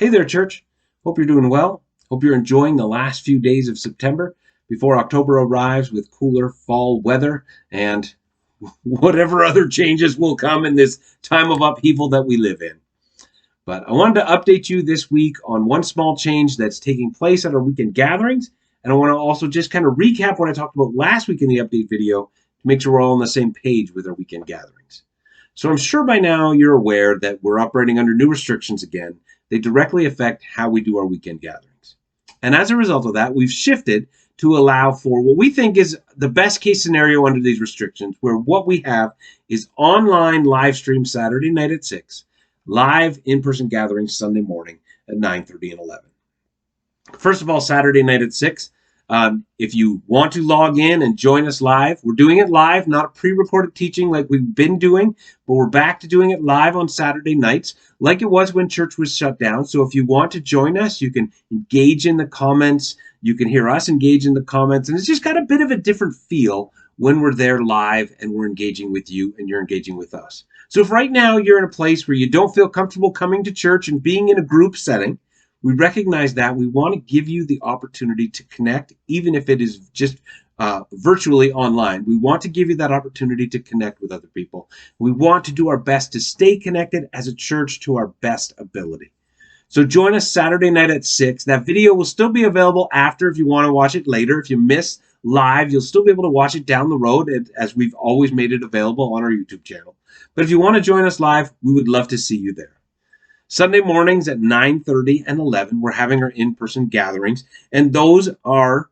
Hey there, church. Hope you're doing well. Hope you're enjoying the last few days of September before October arrives with cooler fall weather and whatever other changes will come in this time of upheaval that we live in. But I wanted to update you this week on one small change that's taking place at our weekend gatherings. And I want to also just kind of recap what I talked about last week in the update video to make sure we're all on the same page with our weekend gatherings. So I'm sure by now you're aware that we're operating under new restrictions again. They directly affect how we do our weekend gatherings. And as a result of that, we've shifted to allow for what we think is the best case scenario under these restrictions, where what we have is online live stream Saturday night at 6, live in-person gatherings Sunday morning at 9:30 and 11. First of all, Saturday night at 6, if you want to log in and join us live, we're doing it live, not a pre-recorded teaching like we've been doing, but we're back to doing it live on Saturday nights like it was when church was shut down. So if you want to join us, you can engage in the comments. You can hear us engage in the comments, and it's just got a bit of a different feel when we're there live and we're engaging with you and you're engaging with us. So if right now you're in a place where you don't feel comfortable coming to church and being in a group setting, we recognize that we want to give you the opportunity to connect, even if it is just virtually online. We want to give you that opportunity to connect with other people. We want to do our best to stay connected as a church to our best ability. So join us Saturday night at 6. That video will still be available after if you want to watch it later. If you miss live, you'll still be able to watch it down the road as we've always made it available on our YouTube channel. But if you want to join us live, we would love to see you there. Sunday mornings at 9:30 and 11, we're having our in-person gatherings, and those are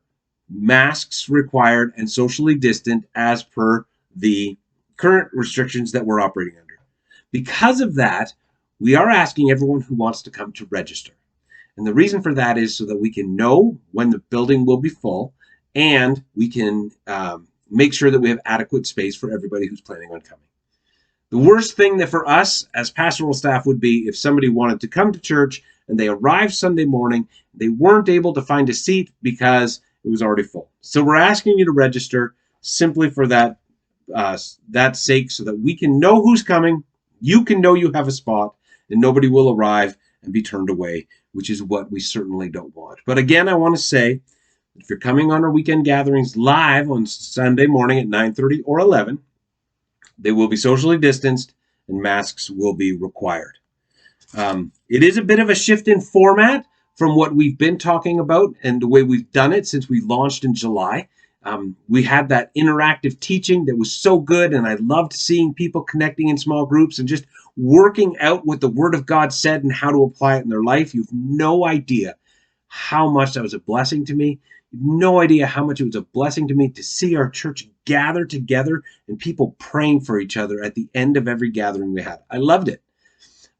masks required and socially distant as per the current restrictions that we're operating under. Because of that, we are asking everyone who wants to come to register. And the reason for that is so that we can know when the building will be full, and we can make sure that we have adequate space for everybody who's planning on coming. The worst thing that for us as pastoral staff would be if somebody wanted to come to church and they arrived Sunday morning, they weren't able to find a seat because it was already full. So we're asking you to register simply for that sake, so that we can know who's coming, you can know you have a spot, and nobody will arrive and be turned away, which is what we certainly don't want. But again, I want to say, if you're coming on our weekend gatherings live on Sunday morning at 9:30 or 11, they will be socially distanced and masks will be required. It is a bit of a shift in format from what we've been talking about and the way we've done it since we launched in July. We had that interactive teaching that was so good, and I loved seeing people connecting in small groups and just working out what the Word of God said and how to apply it in their life. You've no idea how much that was a blessing to me. No idea how much it was a blessing to me to see our church gather together and people praying for each other at the end of every gathering we had. I loved it.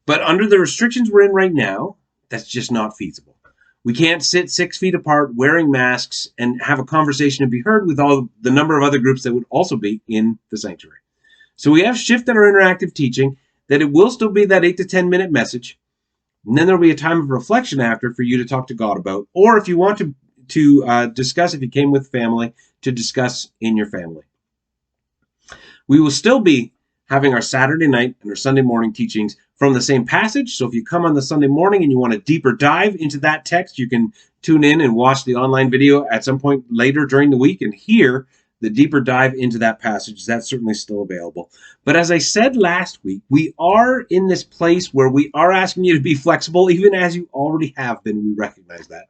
But under the restrictions we're in right now, that's just not feasible. We can't sit 6 feet apart wearing masks and have a conversation and be heard with all the number of other groups that would also be in the sanctuary. So we have shifted our interactive teaching that it will still be that 8 to 10 minute message. And then there'll be a time of reflection after for you to talk to God about, or if you want to discuss, if you came with family, to discuss in your family. We will still be having our Saturday night and our Sunday morning teachings from the same passage. So if you come on the Sunday morning and you want a deeper dive into that text, you can tune in and watch the online video at some point later during the week and hear the deeper dive into that passage. That's certainly still available. But as I said last week, we are in this place where we are asking you to be flexible, even as you already have been. We recognize that.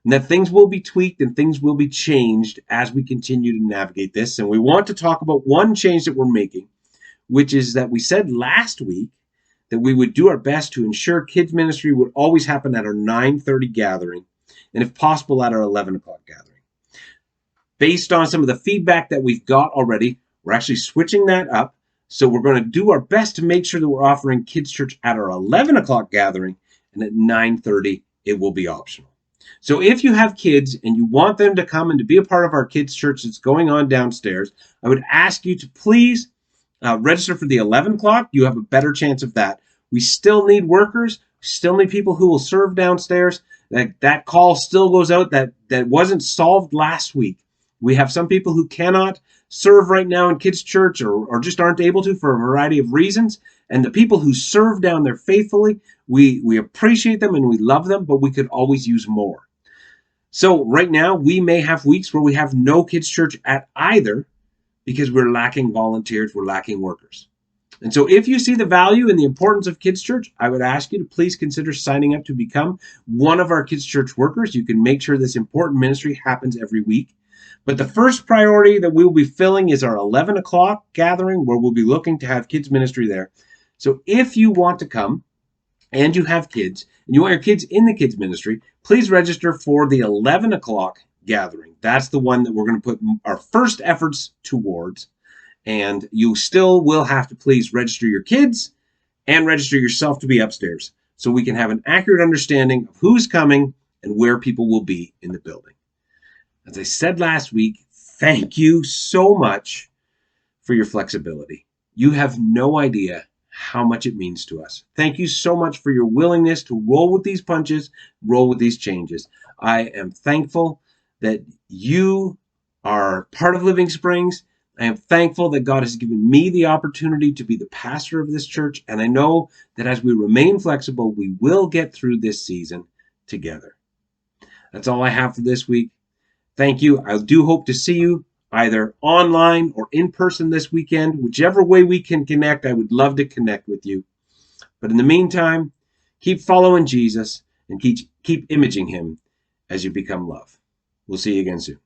And that things will be tweaked and things will be changed as we continue to navigate this. And we want to talk about one change that we're making, which is that we said last week that we would do our best to ensure kids ministry would always happen at our 9:30 gathering, and if possible at our 11 o'clock gathering. Based on some of the feedback that we've got already, we're actually switching that up. So we're going to do our best to make sure that we're offering kids church at our 11 o'clock gathering, and at 9:30 it will be optional. So if you have kids and you want them to come and to be a part of our kids' church that's going on downstairs, I would ask you to please register for the 11 o'clock. You have a better chance of that. We still need workers, still need people who will serve downstairs. That call still goes out that wasn't solved last week. We have some people who cannot serve right now in kids' church or just aren't able to for a variety of reasons. And the people who serve down there faithfully, we appreciate them and we love them, but we could always use more. So right now, we may have weeks where we have no kids' church at either because we're lacking volunteers, we're lacking workers. And so if you see the value and the importance of Kids Church, I would ask you to please consider signing up to become one of our Kids Church workers. You can make sure this important ministry happens every week. But the first priority that we will be filling is our 11 o'clock gathering, where we'll be looking to have kids ministry there. So if you want to come and you have kids and you want your kids in the kids ministry, please register for the 11 o'clock gathering. That's the one that we're going to put our first efforts towards. And you still will have to please register your kids and register yourself to be upstairs so we can have an accurate understanding of who's coming and where people will be in the building. As I said last week, thank you so much for your flexibility. You have no idea how much it means to us. Thank you so much for your willingness to roll with these punches, roll with these changes. I am thankful that you are part of Living Springs. I am thankful that God has given me the opportunity to be the pastor of this church, and I know that as we remain flexible, we will get through this season together. That's all I have for this week. Thank you. I do hope to see you either online or in person this weekend. Whichever way we can connect, I would love to connect with you. But in the meantime, keep following Jesus and keep imaging him as you become love. We'll see you again soon.